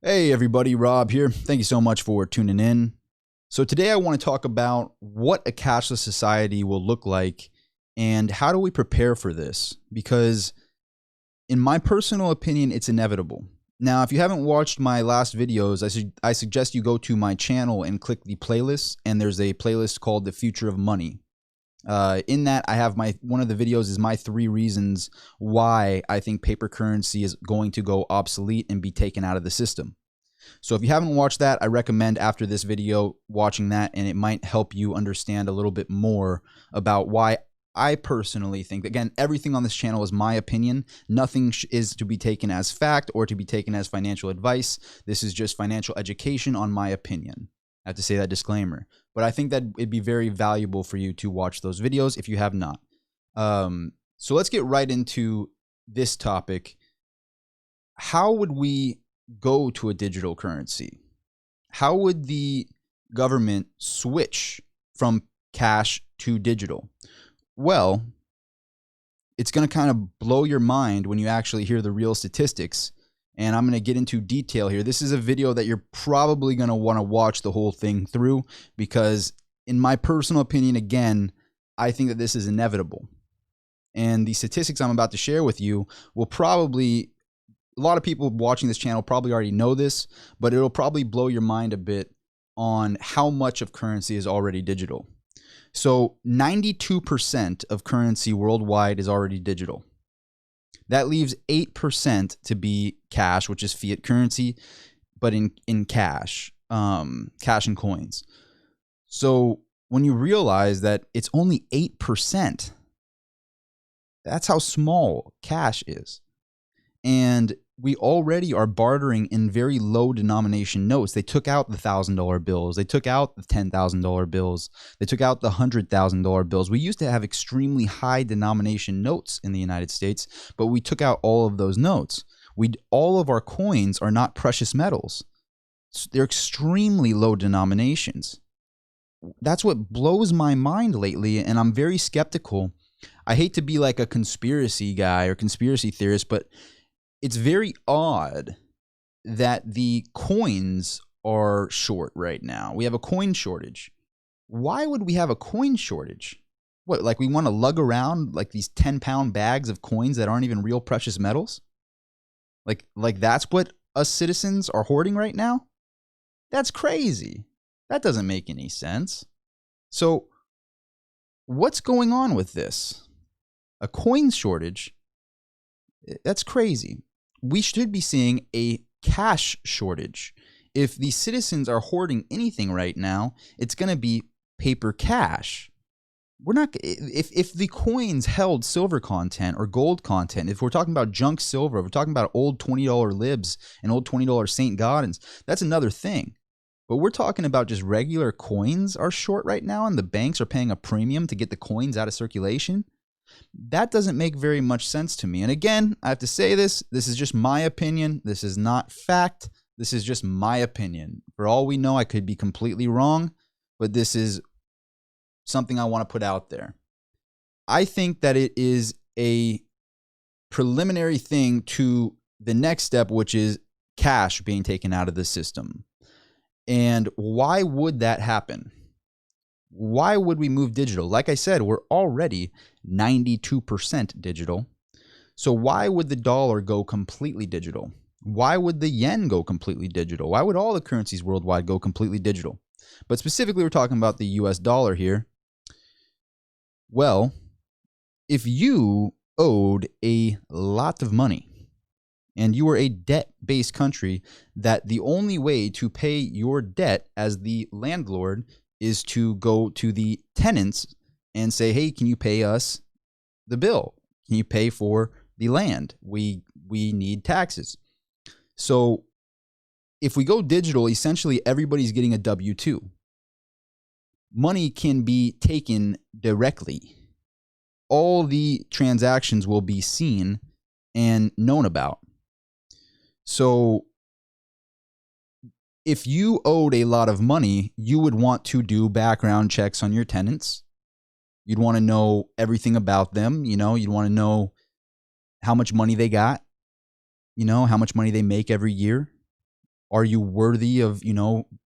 Hey everybody, Rob here. Thank you so much for tuning in. So today I want to talk about what a cashless society will look like and how do we prepare for this? Because in my personal opinion, it's inevitable. Now, if you haven't watched my last videos, I suggest you go to my channel and click the playlist, and there's a playlist called The Future of Money. In that, I have one of the videos is my 3 reasons why I think paper currency is going to go obsolete and be taken out of the system. So if you haven't watched that, I recommend after this video watching that, and it might help you understand a little bit more about why I personally think, again, everything on this channel is my opinion. Nothing is to be taken as fact or to be taken as financial advice. This is just financial education on my opinion. I have to say that disclaimer. But I think that it'd be very valuable for you to watch those videos if you have not. So let's get right into this topic. How would we go to a digital currency? How would the government switch from cash to digital? Well, it's going to kind of blow your mind when you actually hear the real statistics. And I'm going to get into detail here. This is a video that you're probably going to want to watch the whole thing through because, in my personal opinion, again, I think that this is inevitable. And the statistics I'm about to share with you will probably, a lot of people watching this channel probably already know this, but it'll probably blow your mind a bit on how much of currency is already digital. So 92% of currency worldwide is already digital. That leaves 8% to be cash, which is fiat currency, but in cash, cash and coins. So when you realize that it's only 8%, that's how small cash is. And we already are bartering in very low denomination notes. They took out the $1,000 bills. They took out the $10,000 bills. They took out the $100,000 bills. We used to have extremely high denomination notes in the United States, but we took out all of those notes. All of our coins are not precious metals. They're extremely low denominations. That's what blows my mind lately, and I'm very skeptical. I hate to be like a conspiracy guy or conspiracy theorist, but it's very odd that the coins are short right now. We have a coin shortage. Why would we have a coin shortage? What, like we want to lug around like these 10-pound bags of coins that aren't even real precious metals? Like that's what us citizens are hoarding right now? That's crazy. That doesn't make any sense. So what's going on with this? A coin shortage? That's crazy. We should be seeing a cash shortage. If the citizens are hoarding anything right now, it's going to be paper cash. We're not, if the coins held silver content or gold content, if we're talking about junk silver, if we're talking about old $20 libs and old $20 St. Gaudens, that's another thing. But we're talking about just regular coins are short right now, and the banks are paying a premium to get the coins out of circulation. That doesn't make very much sense to me. And again, I have to say this is just my opinion. This is not fact. This is just my opinion. For all we know, I could be completely wrong, but this is something I want to put out there. I think that it is a preliminary thing to the next step, which is cash being taken out of the system. And why would that happen? Why would we move digital? Like I said, we're already 92% digital. So why would the dollar go completely digital? Why would the yen go completely digital? Why would all the currencies worldwide go completely digital? But specifically, we're talking about the US dollar here. Well, if you owed a lot of money and you were a debt-based country, that the only way to pay your debt as the landlord is to go to the tenants and say, hey, can you pay us the bill? Can you pay for the land? We need taxes. So if we go digital, essentially everybody's getting a W-2. Money can be taken directly. All the transactions will be seen and known about. So if you owed a lot of money, you would want to do background checks on your tenants. You'd want to know everything about them. You'd want to know how much money they got, how much money they make every year. Are you worthy of,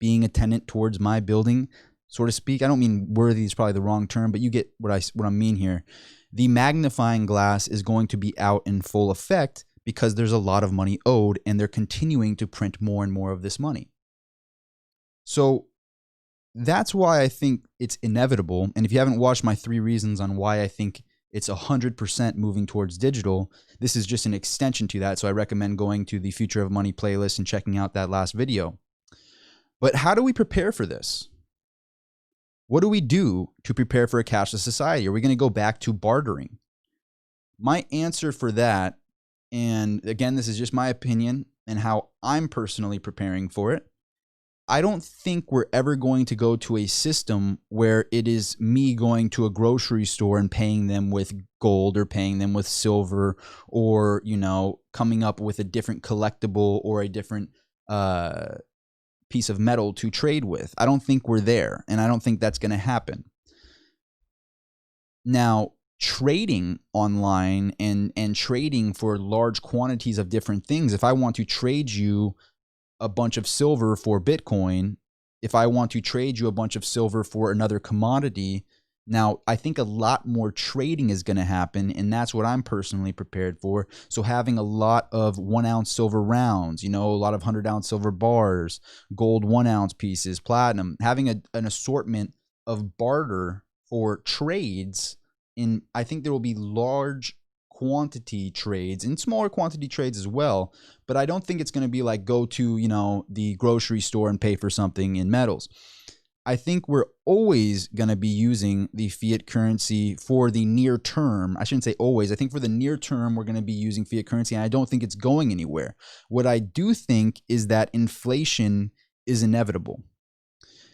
being a tenant towards my building, so to speak? I don't mean worthy is probably the wrong term, but you get what I mean here. The magnifying glass is going to be out in full effect because there's a lot of money owed and they're continuing to print more and more of this money. So that's why I think it's inevitable. And if you haven't watched my 3 reasons on why I think it's 100% moving towards digital, this is just an extension to that. So I recommend going to the Future of Money playlist and checking out that last video. But how do we prepare for this? What do we do to prepare for a cashless society? Are we going to go back to bartering? My answer for that, and again, this is just my opinion and how I'm personally preparing for it, I don't think we're ever going to go to a system where it is me going to a grocery store and paying them with gold or paying them with silver or, coming up with a different collectible or a different piece of metal to trade with. I don't think we're there, and I don't think that's going to happen. Now, trading online and trading for large quantities of different things, if I want to trade you a bunch of silver for Bitcoin, if I want to trade you a bunch of silver for another commodity, now I think a lot more trading is going to happen, and that's what I'm personally prepared for. So having a lot of 1-ounce silver rounds, a lot of 100-ounce silver bars, gold 1-ounce pieces, platinum, having an assortment of barter for trades. I think there will be large quantity trades and smaller quantity trades as well, but I don't think it's going to be like go to, the grocery store and pay for something in metals. I think we're always going to be using the fiat currency for the near term. I shouldn't say always. I think for the near term, we're going to be using fiat currency, and I don't think it's going anywhere. What I do think is that inflation is inevitable.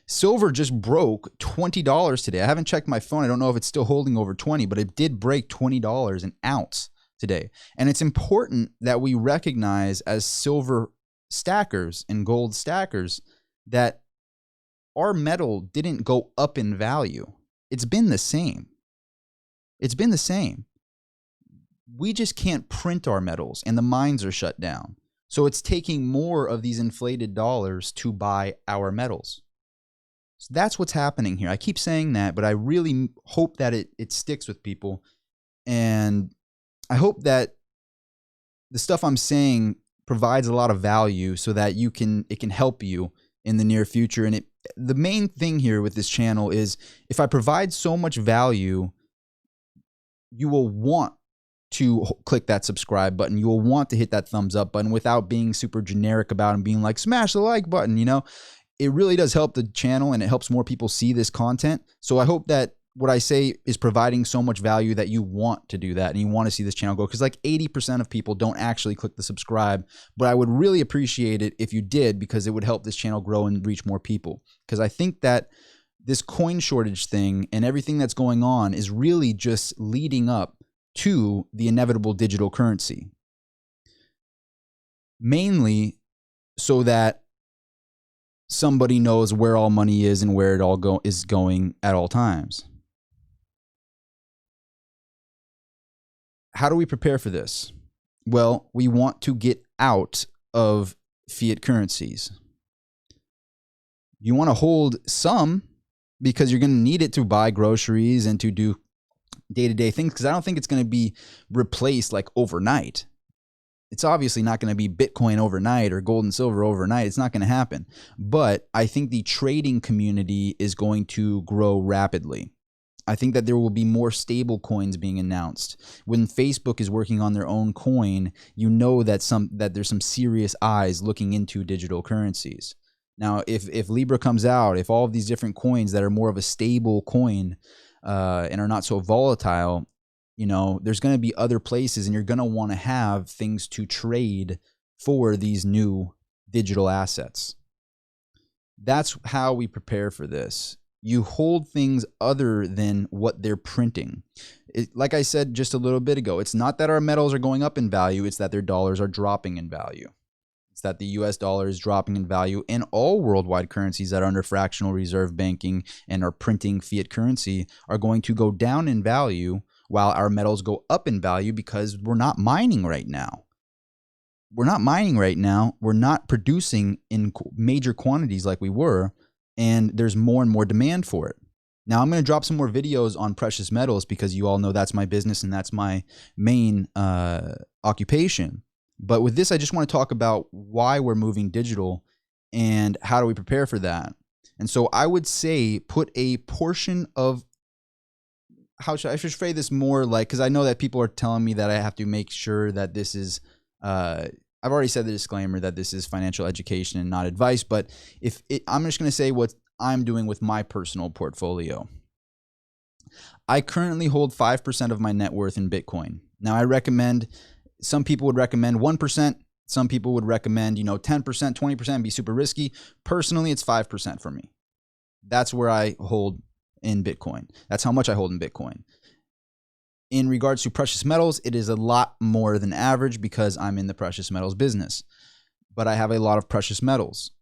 Silver just broke $20 today. I haven't checked my phone. I don't know if it's still holding over 20, but it did break $20 an ounce today. And it's important that we recognize as silver stackers and gold stackers that our metal didn't go up in value. It's been the same. It's been the same. We just can't print our metals and the mines are shut down. So it's taking more of these inflated dollars to buy our metals. So that's what's happening here. I keep saying that, but I really hope that it sticks with people. And I hope that the stuff I'm saying provides a lot of value so that it can help you in the near future. And the main thing here with this channel is if I provide so much value, you will want to click that subscribe button. You will want to hit that thumbs up button without being super generic about it and being like, smash the like button, It really does help the channel and it helps more people see this content. So I hope that what I say is providing so much value that you want to do that and you want to see this channel go, because like 80% of people don't actually click the subscribe, but I would really appreciate it if you did, because it would help this channel grow and reach more people. Because I think that this coin shortage thing and everything that's going on is really just leading up to the inevitable digital currency. Mainly so that somebody knows where all money is and where it all is going at all times. How do we prepare for this? Well, we want to get out of fiat currencies. You want to hold some because you're going to need it to buy groceries and to do day-to-day things, because I don't think it's going to be replaced like overnight. It's obviously not going to be Bitcoin overnight or gold and silver overnight. It's not going to happen. But I think the trading community is going to grow rapidly. I think that there will be more stable coins being announced. When Facebook is working on their own coin, you know that there's some serious eyes looking into digital currencies. Now, if Libra comes out, if all of these different coins that are more of a stable coin and are not so volatile, there's going to be other places, and you're going to want to have things to trade for these new digital assets. That's how we prepare for this. You hold things other than what they're printing. Like I said just a little bit ago, it's not that our metals are going up in value, it's that their dollars are dropping in value. It's that the US dollar is dropping in value, and all worldwide currencies that are under fractional reserve banking and are printing fiat currency are going to go down in value, while our metals go up in value because we're not mining right now. we're not mining right now. We're not producing in major quantities like we were, and there's more and more demand for it. Now, I'm going to drop some more videos on precious metals because you all know that's my business and that's my main occupation. But with this, I just want to talk about why we're moving digital and how do we prepare for that. And so I would say put a portion of, I should phrase this more like, because I know that people are telling me that I have to make sure that this is, I've already said the disclaimer that this is financial education and not advice, but I'm just going to say what I'm doing with my personal portfolio. I currently hold 5% of my net worth in Bitcoin. Now, I recommend, some people would recommend 1%. Some people would recommend, 10%, 20%, be super risky. Personally, it's 5% for me. That's where I hold in Bitcoin. That's how much I hold in Bitcoin. In regards to precious metals, it is a lot more than average because I'm in the precious metals business. But I have a lot of precious metals.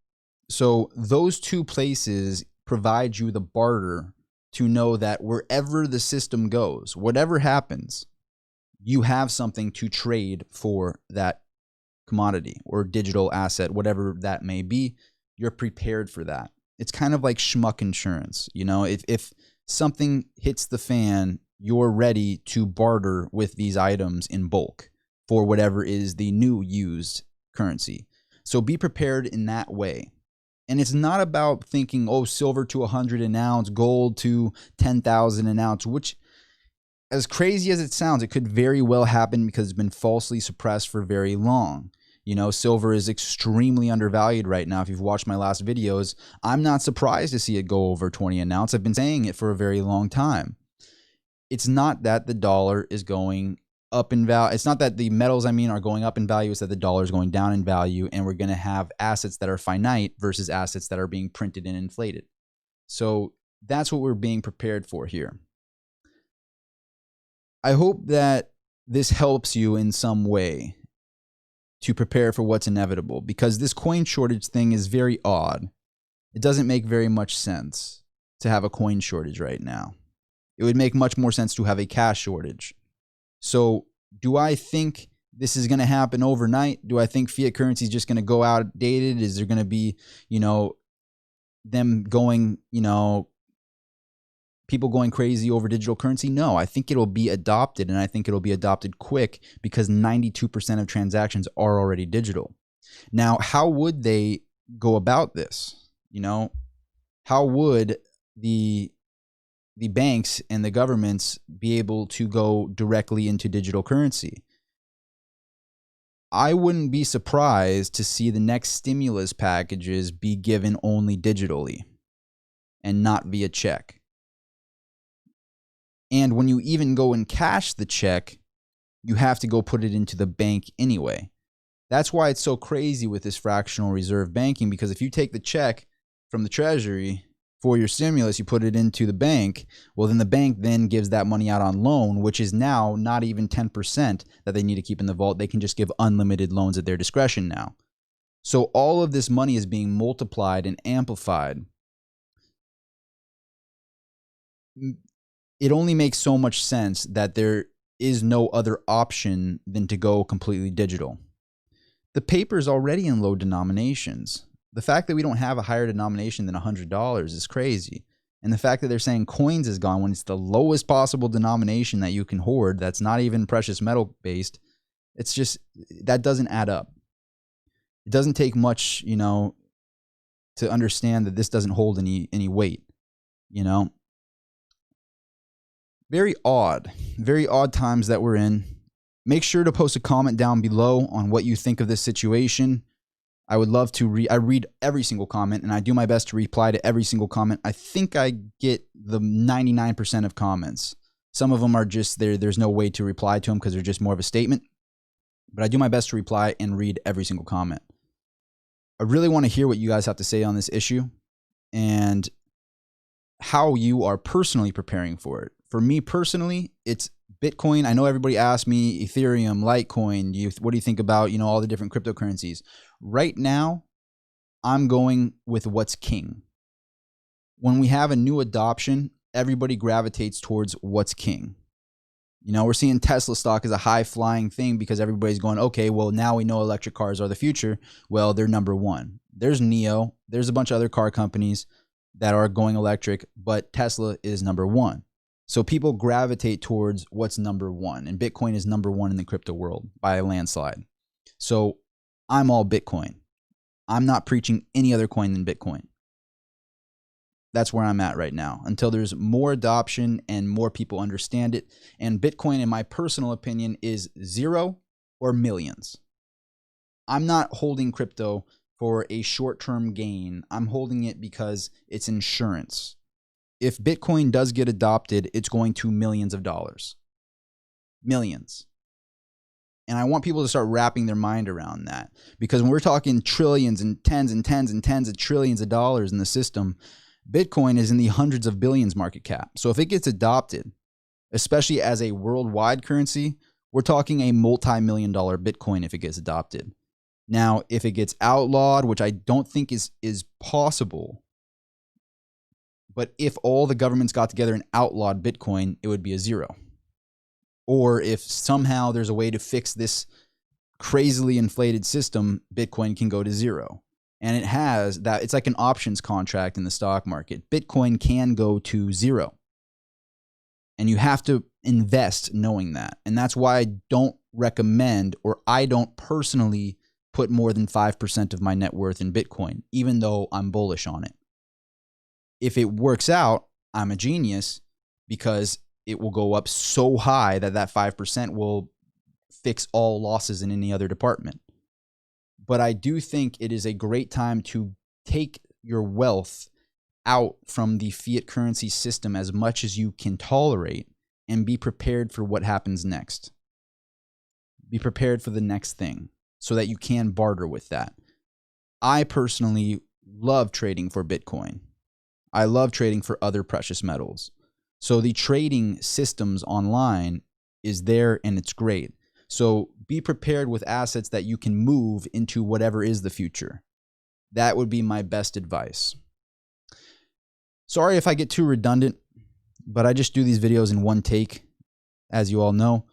So those two places provide you the barter to know that wherever the system goes, whatever happens, you have something to trade for that commodity or digital asset, whatever that may be. You're prepared for that. It's kind of like schmuck insurance. If something hits the fan, you're ready to barter with these items in bulk for whatever is the new used currency. So be prepared in that way. And it's not about thinking, oh, silver to 100 an ounce, gold to 10,000 an ounce, which, as crazy as it sounds, it could very well happen because it's been falsely suppressed for very long. Silver is extremely undervalued right now. If you've watched my last videos, I'm not surprised to see it go over 20 an ounce. I've been saying it for a very long time. It's not that the dollar is going up in value. It's not that the metals, are going up in value. It's that the dollar is going down in value, and we're going to have assets that are finite versus assets that are being printed and inflated. So that's what we're being prepared for here. I hope that this helps you in some way to prepare for what's inevitable, because this coin shortage thing is very odd. It doesn't make very much sense to have a coin shortage right now. It would make much more sense to have a cash shortage. So do I think this is going to happen overnight? Do I think fiat currency is just going to go outdated? Is there going to be, them going, people going crazy over digital currency? No, I think it'll be adopted, and I think it'll be adopted quick because 92% of transactions are already digital. Now, how would they go about this? How would the banks and the governments be able to go directly into digital currency? I wouldn't be surprised to see the next stimulus packages be given only digitally and not via check. And when you even go and cash the check, you have to go put it into the bank anyway. That's why it's so crazy with this fractional reserve banking, because if you take the check from the treasury for your stimulus, you put it into the bank, well, then the bank then gives that money out on loan, which is now not even 10% that they need to keep in the vault. They can just give unlimited loans at their discretion now. So all of this money is being multiplied and amplified. It only makes so much sense that there is no other option than to go completely digital. The paper is already in low denominations. The fact that we don't have a higher denomination than $100 is crazy. And the fact that they're saying coins is gone when it's the lowest possible denomination that you can hoard, that's not even precious metal based, it's just, that doesn't add up. It doesn't take much, to understand that this doesn't hold any weight, Very odd times that we're in. Make sure to post a comment down below on what you think of this situation. I would love to I read every single comment, and I do my best to reply to every single comment. I think I get the 99% of comments. Some of them are just there's no way to reply to them because they're just more of a statement. But I do my best to reply and read every single comment. I really want to hear what you guys have to say on this issue and how you are personally preparing for it. For me personally, it's Bitcoin. I know everybody asked me Ethereum, Litecoin. What do you think about, all the different cryptocurrencies? Right now, I'm going with what's king. When we have a new adoption, everybody gravitates towards what's king. You know, we're seeing Tesla stock as a high flying thing because everybody's going, okay, well, now we know electric cars are the future. Well, they're number one. There's NIO. There's a bunch of other car companies that are going electric, but Tesla is number one. So people gravitate towards what's number one, and Bitcoin is number one in the crypto world by a landslide. So I'm all Bitcoin. I'm not preaching any other coin than Bitcoin. That's where I'm at right now until there's more adoption and more people understand it. And Bitcoin, in my personal opinion, is 0 or millions. I'm not holding crypto for a short-term gain. I'm holding it because it's insurance. If Bitcoin does get adopted, it's going to millions of dollars. Millions. And I want people to start wrapping their mind around that, because when we're talking trillions and tens and tens and tens of trillions of dollars in the system, Bitcoin is in the hundreds of billions market cap. So if it gets adopted, especially as a worldwide currency, we're talking a multi-million-dollar Bitcoin if it gets adopted. Now, if it gets outlawed, which I don't think is possible, but if all the governments got together and outlawed Bitcoin, it would be a 0. Or if somehow there's a way to fix this crazily inflated system, Bitcoin can go to 0. And it has that. It's like an options contract in the stock market. Bitcoin can go to 0. And you have to invest knowing that. And that's why I don't recommend, or I don't personally put more than 5% of my net worth in Bitcoin, even though I'm bullish on it. If it works out, I'm a genius, because it will go up so high that that 5% will fix all losses in any other department. But I do think it is a great time to take your wealth out from the fiat currency system as much as you can tolerate and be prepared for what happens next. Be prepared for the next thing so that you can barter with that. I personally love trading for Bitcoin. I love trading for other precious metals. So the trading systems online is there and it's great. So be prepared with assets that you can move into whatever is the future. That would be my best advice. Sorry if I get too redundant, but I just do these videos in one take, as you all know.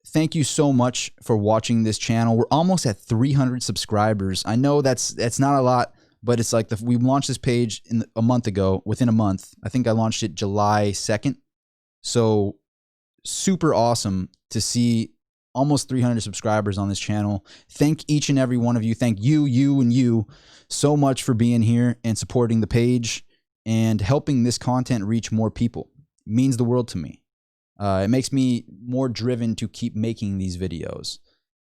Thank you so much for watching this channel. We're almost at 300 subscribers. I know that's not a lot, but it's like we launched this page a month ago, within a month. I think I launched it July 2nd. So super awesome to see almost 300 subscribers on this channel. Thank each and every one of you. Thank you, and you so much for being here and supporting the page and helping this content reach more people. It means the world to me. It makes me more driven to keep making these videos.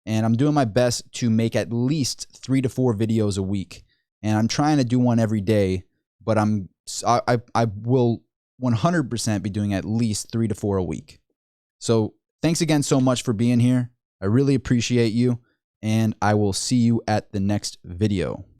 And I'm doing my best to make at least 3 to 4 videos a week. And I'm trying to do one every day, but I will 100% be doing at least 3 to 4 a week. So thanks again so much for being here. I really appreciate you, and I will see you at the next video.